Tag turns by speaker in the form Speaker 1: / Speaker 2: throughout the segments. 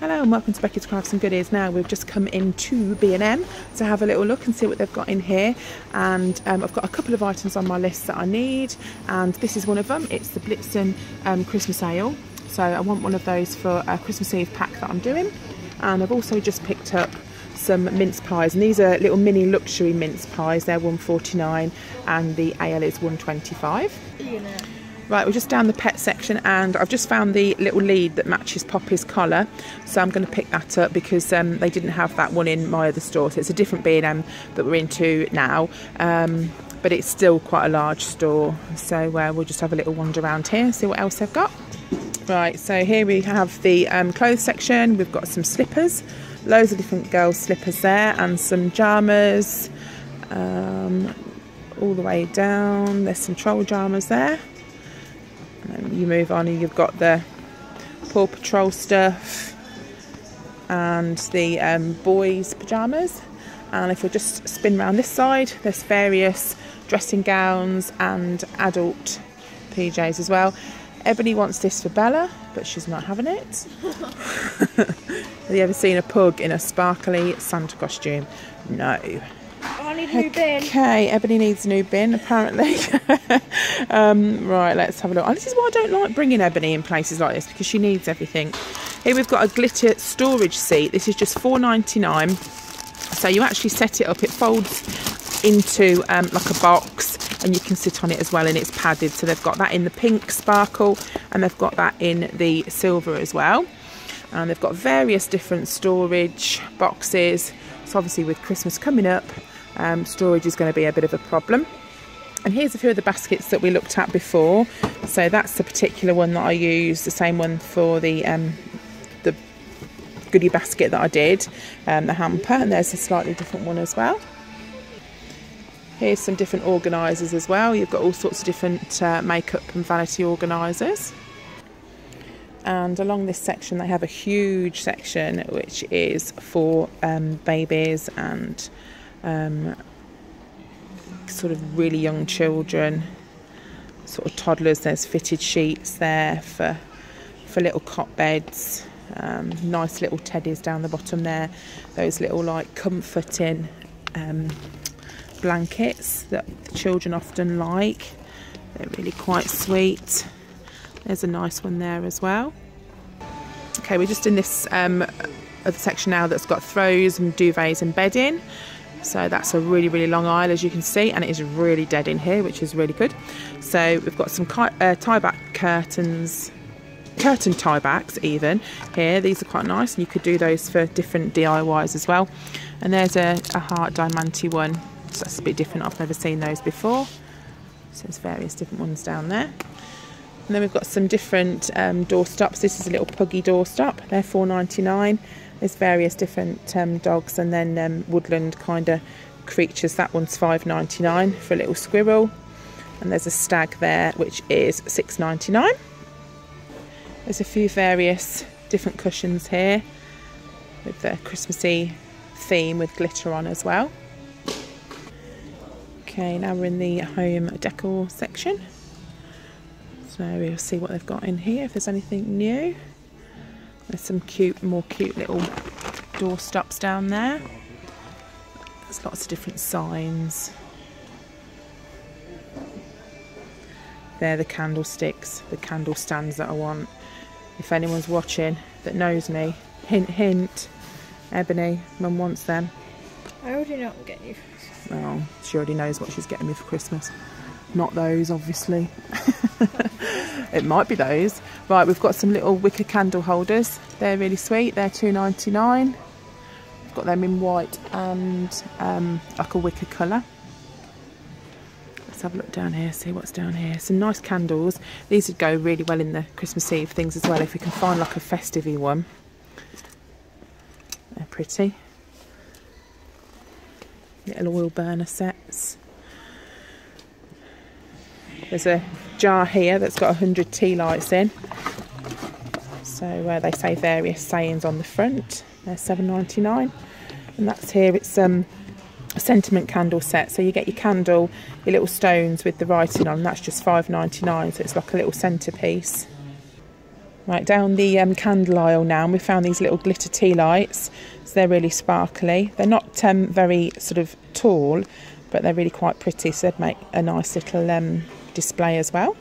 Speaker 1: Hello and welcome to Becky's Crafts and Goodies. Now we've just come into B&M to have a little look and see what they've got in here, and I've got a couple of items on my list that I need, and this is one of them. It's the Blitzen Christmas Ale, so I want one of those for a Christmas Eve pack that I'm doing. And I've also just picked up some mince pies, and these are little mini luxury mince pies. They're £1.49 and the ale is £1.25. Right, we're just down the pet section, and I've just found the little lead that matches Poppy's collar, so I'm going to pick that up because they didn't have that one in my other store. So it's a different B&M that we're into now, but it's still quite a large store, so we'll just have a little wander around here and see what else they've got. Right, so here we have the clothes section. We've got some slippers, loads of different girls' slippers there, and some pyjamas all the way down. There's some troll pyjamas there. And you move on and you've got the Paw Patrol stuff and the boys' pyjamas. And if we just spin around this side, there's various dressing gowns and adult PJs as well. Ebony wants this for Bella, but she's not having it. Have you ever seen a pug in a sparkly Santa costume? No.
Speaker 2: I need a new bin. Okay,
Speaker 1: Ebony needs a new bin apparently. Right, let's have a look. Oh, this is why I don't like bringing Ebony in places like this, because she needs everything. Here we've got a glitter storage seat. This is just £4.99. So you actually set it up. It folds into like a box, and you can sit on it as well, and it's padded. So they've got that in the pink sparkle, and they've got that in the silver as well. And they've got various different storage boxes. So obviously with Christmas coming up, storage is going to be a bit of a problem. And here's a few of the baskets that we looked at before. So that's the particular one that I used, the same one for the goodie basket that I did, the hamper, and there's a slightly different one as well. Here's some different organisers as well. You've got all sorts of different makeup and vanity organisers. And along this section they have a huge section which is for babies and sort of really young children, sort of toddlers. There's fitted sheets there for little cot beds, nice little teddies down the bottom there, those little like comforting blankets that the children often like. They're really quite sweet. There's a nice one there as well. Okay, we're just in this other section now that's got throws and duvets and bedding. So that's a really, really long aisle, as you can see, and it is really dead in here, which is really good. So we've got some tie-back curtains, curtain tie-backs even here. These are quite nice, and you could do those for different DIYs as well. And there's a heart diamante one. So that's a bit different. I've never seen those before. So there's various different ones down there. And then we've got some different door stops. This is a little puggy door stop. They're £4.99. There's various different dogs, and then woodland kind of creatures. That one's £5.99 for a little squirrel. And there's a stag there, which is £6.99. There's a few various different cushions here with the Christmassy theme with glitter on as well. Okay, now we're in the home decor section. So we'll see what they've got in here, if there's anything new. There's some more cute little door stops down there. There's lots of different signs. They're the candlesticks, the candle stands that I want. If anyone's watching that knows me, hint, hint, Ebony, Mum wants them.
Speaker 2: I already know what I'm getting you.
Speaker 1: Oh, she already knows what she's getting me for Christmas. Not those, obviously. It might be those. Right, we've got some little wicker candle holders. They're really sweet. They're £2.99. I've got them in white and like a wicker colour. Let's have a look down here, see what's down here. Some nice candles. These would go really well in the Christmas Eve things as well, if we can find like a festive-y one. They're pretty. Little oil burner sets. There's a jar here that's got 100 tea lights in. So they say various sayings on the front. They're £7.99. And that's here, it's a sentiment candle set. So you get your candle, your little stones with the writing on, and that's just £5.99. So it's like a little centrepiece. Right, down the candle aisle now, and we found these little glitter tea lights. So they're really sparkly. They're not very sort of tall, but they're really quite pretty, so they'd make a nice little display as well.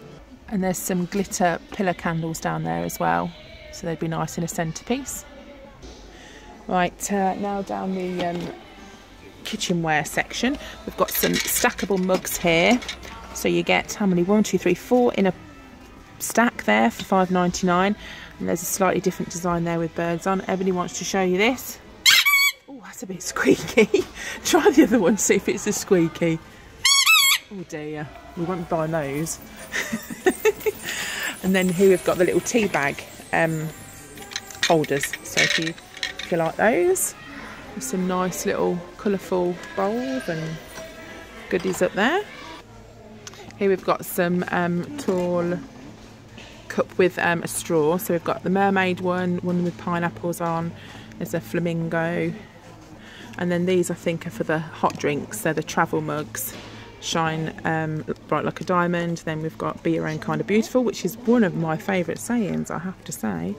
Speaker 1: And there's some glitter pillar candles down there as well, so they'd be nice in a centrepiece. Right, now down the kitchenware section, we've got some stackable mugs here. So you get, how many? 1, 2, 3, 4 in a stack there for $5.99, and there's a slightly different design there with birds on. Ebony wants to show you this. Oh, that's a bit squeaky. Try the other one, see if it's as squeaky. Oh dear, we won't buy those. And then here we've got the little tea bag holders, so if you like those, there's some nice little colourful bowls and goodies up there. Here we've got some tall cup with a straw. So we've got the mermaid one with pineapples on. There's a flamingo. And then these I think are for the hot drinks. They're the travel mugs. Shine bright like a diamond. Then we've got be your own kind of beautiful, which is one of my favourite sayings, I have to say.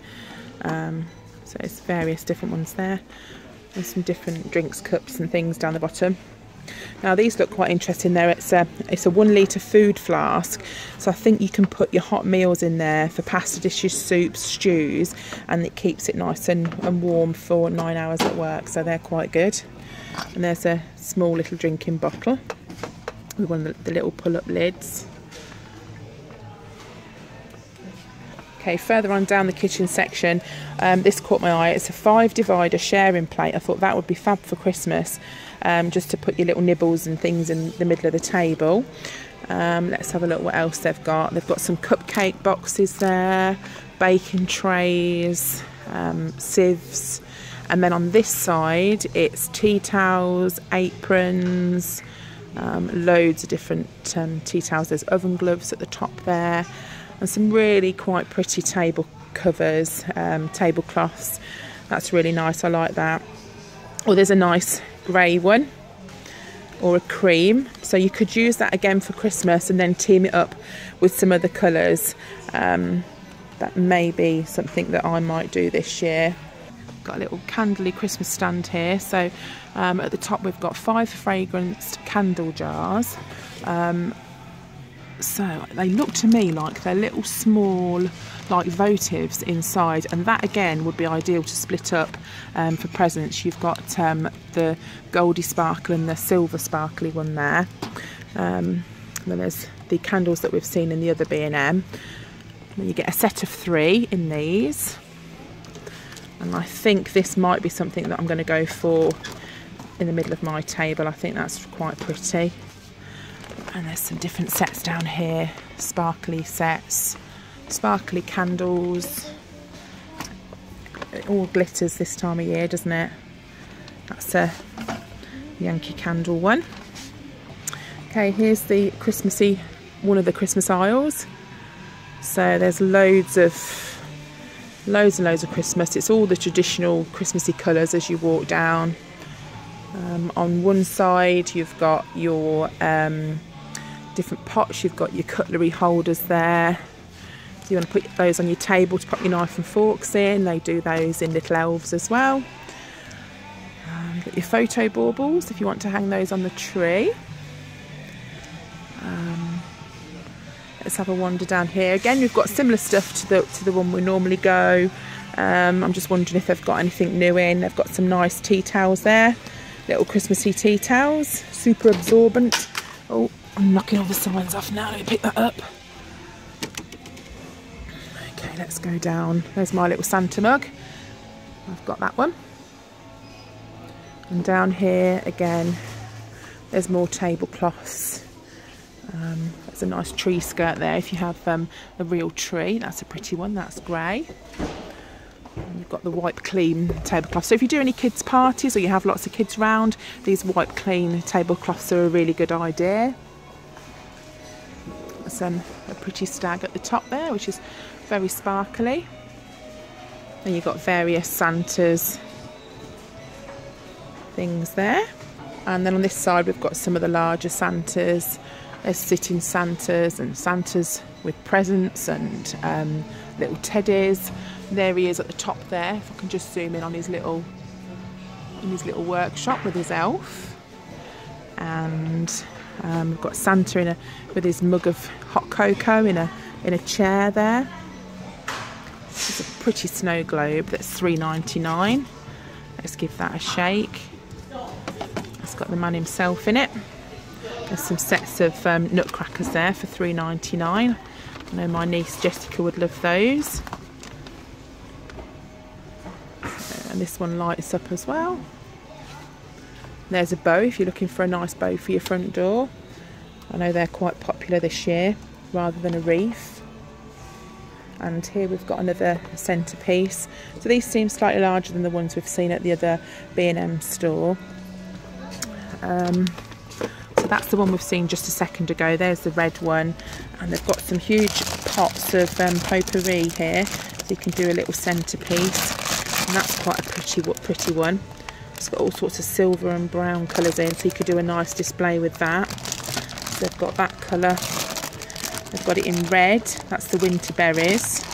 Speaker 1: So it's various different ones there. There's some different drinks cups and things down the bottom. Now these look quite interesting there. It's a 1 litre food flask, so I think you can put your hot meals in there for pasta dishes, soups, stews, and it keeps it nice and warm for 9 hours at work, so they're quite good. And there's a small little drinking bottle with one of the little pull-up lids. Okay, further on down the kitchen section, this caught my eye. It's a 5 divider sharing plate. I thought that would be fab for Christmas, just to put your little nibbles and things in the middle of the table. Let's have a look what else they've got. They've got some cupcake boxes there, baking trays, sieves, and then on this side it's tea towels, aprons, loads of different tea towels. There's oven gloves at the top there, and some really quite pretty table covers, tablecloths. That's really nice, I like that. Oh, there's a nice grey one, or a cream, so you could use that again for Christmas and then team it up with some other colours. That may be something that I might do this year. Got a little candly Christmas stand here, so at the top we've got 5 fragranced candle jars. So they look to me like they're little small like votives inside, and that again would be ideal to split up for presents. You've got the goldy sparkle and the silver sparkly one there. Then there's the candles that we've seen in the other B&M. You get a set of 3 in these, and I think this might be something that I'm going to go for in the middle of my table. I think that's quite pretty. And there's some different sets down here, sparkly sets, sparkly candles. It all glitters this time of year, doesn't it? That's a Yankee Candle one. Okay, here's the Christmassy, one of the Christmas aisles. So there's loads and loads of Christmas. It's all the traditional Christmassy colours as you walk down. On one side you've got your different pots, you've got your cutlery holders there. So you want to put those on your table to put your knife and forks in. They do those in little elves as well. Got your photo baubles if you want to hang those on the tree. Let's have a wander down here. Again, we've got similar stuff to the one we normally go. I'm just wondering if they've got anything new in. They've got some nice tea towels there, little Christmassy tea towels, super absorbent. Oh, I'm knocking all the signs off now. Let me pick that up. Okay, let's go down. There's my little Santa mug. I've got that one. And down here again, there's more tablecloths. There's a nice tree skirt there if you have a real tree. That's a pretty one, that's grey. And you've got the wipe clean tablecloth. So if you do any kids parties or you have lots of kids round, these wipe clean tablecloths are a really good idea. There's a pretty stag at the top there, which is very sparkly. And you've got various Santas things there. And then on this side we've got some of the larger Santas. There's sitting Santas and Santas with presents and little teddies. There he is at the top there. If I can just zoom in on his little workshop with his elf. And we've got Santa with his mug of hot cocoa in a chair there. It's a pretty snow globe that's $3.99. Let's give that a shake. It's got the man himself in it. There's some sets of nutcrackers there for $3.99. I know my niece Jessica would love those. And this one lights up as well. There's a bow if you're looking for a nice bow for your front door. I know they're quite popular this year rather than a wreath. And here we've got another centrepiece. So these seem slightly larger than the ones we've seen at the other B&M store. So that's the one we've seen just a second ago. There's the red one, and they've got some huge pots of potpourri here, so you can do a little centrepiece. And that's quite a pretty one. It's got all sorts of silver and brown colours in, so you could do a nice display with that. So they've got that colour. They've got it in red, that's the winter berries,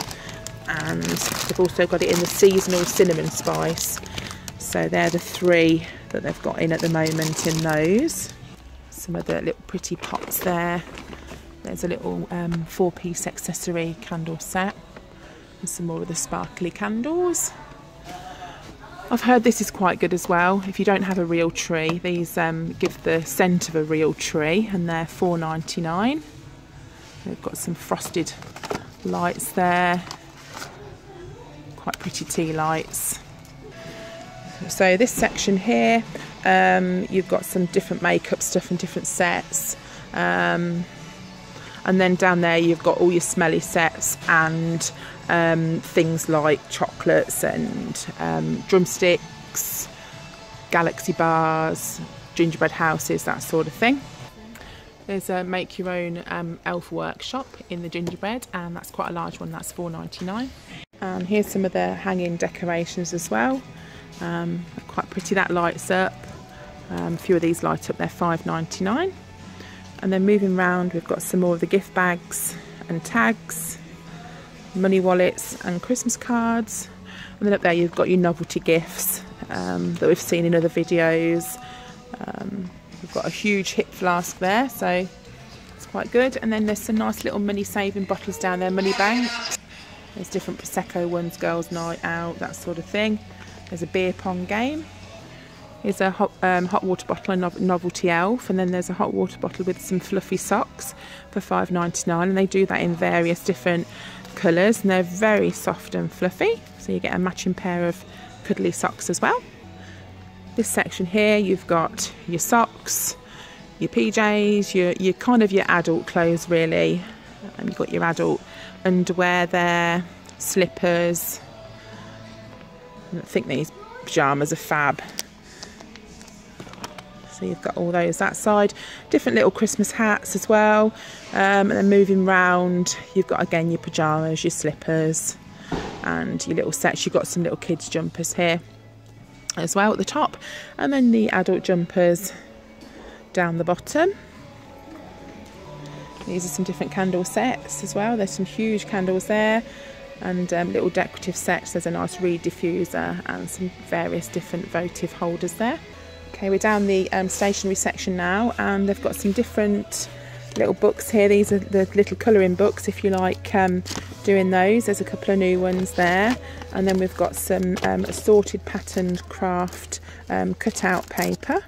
Speaker 1: and they've also got it in the seasonal cinnamon spice. So they're the three that they've got in at the moment in those. Some of the little pretty pots there. There's a little 4-piece accessory candle set, and some more of the sparkly candles. I've heard this is quite good as well. If you don't have a real tree, these give the scent of a real tree, and they're $4.99. They've got some frosted lights there, quite pretty tea lights. So this section here, you've got some different makeup stuff and different sets. And then down there you've got all your smelly sets and things like chocolates and drumsticks, galaxy bars, gingerbread houses, that sort of thing. There's a make your own elf workshop in the gingerbread, and that's quite a large one, that's $4.99. And here's some of the hanging decorations as well. Quite pretty, that lights up. A few of these light up, they're $5.99. And then moving round, we've got some more of the gift bags and tags, money wallets and Christmas cards. And then up there you've got your novelty gifts that we've seen in other videos. We've got a huge hip flask there, so it's quite good. And then there's some nice little money saving bottles down there, money banks. There's different Prosecco ones, girls' night out, that sort of thing. There's a beer pong game. Here's a hot water bottle and novelty elf, and then there's a hot water bottle with some fluffy socks for $5.99, and they do that in various different colours, and they're very soft and fluffy, so you get a matching pair of cuddly socks as well. This section here, you've got your socks, your PJs, your kind of your adult clothes really, and you've got your adult underwear there, slippers. I think these pyjamas are fab. So you've got all those that side, different little Christmas hats as well, and then moving round you've got again your pyjamas, your slippers and your little sets. You've got some little kids jumpers here as well at the top, and then the adult jumpers down the bottom. These are some different candle sets as well. There's some huge candles there, and little decorative sets. There's a nice reed diffuser and some various different votive holders there. Okay, we're down the stationery section now, and they've got some different little books here. These are the little colouring books if you like doing those. There's a couple of new ones there, and then we've got some assorted patterned craft cut-out paper.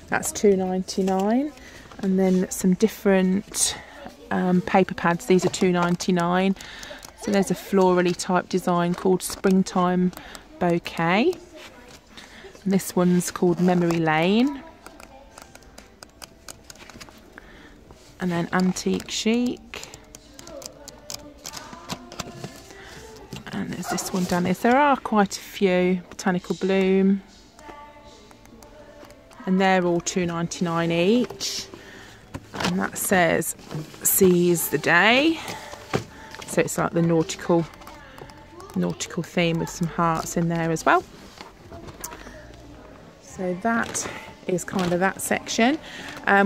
Speaker 1: That's $2.99, and then some different paper pads. These are $2.99. So there's a florally type design called Springtime Bouquet. And this one's called Memory Lane. And then Antique Chic. And there's this one down here. So there are quite a few. Botanical Bloom. And they're all $2.99 each. And that says Seize the Day. So it's like the nautical theme with some hearts in there as well. So that is kind of that section.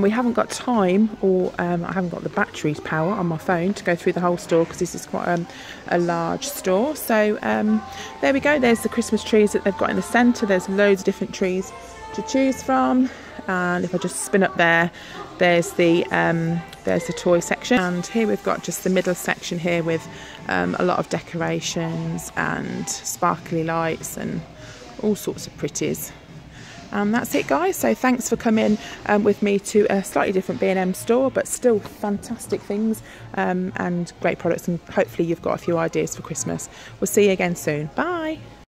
Speaker 1: We haven't got time, or I haven't got the battery power on my phone to go through the whole store because this is quite a large store. So there we go, there's the Christmas trees that they've got in the centre. There's loads of different trees to choose from, and if I just spin up there, there's the toy section, and here we've got just the middle section here with a lot of decorations and sparkly lights and all sorts of pretties. And that's it, guys. So thanks for coming with me to a slightly different B&M store, but still fantastic things and great products, and hopefully you've got a few ideas for Christmas. We'll see you again soon. Bye.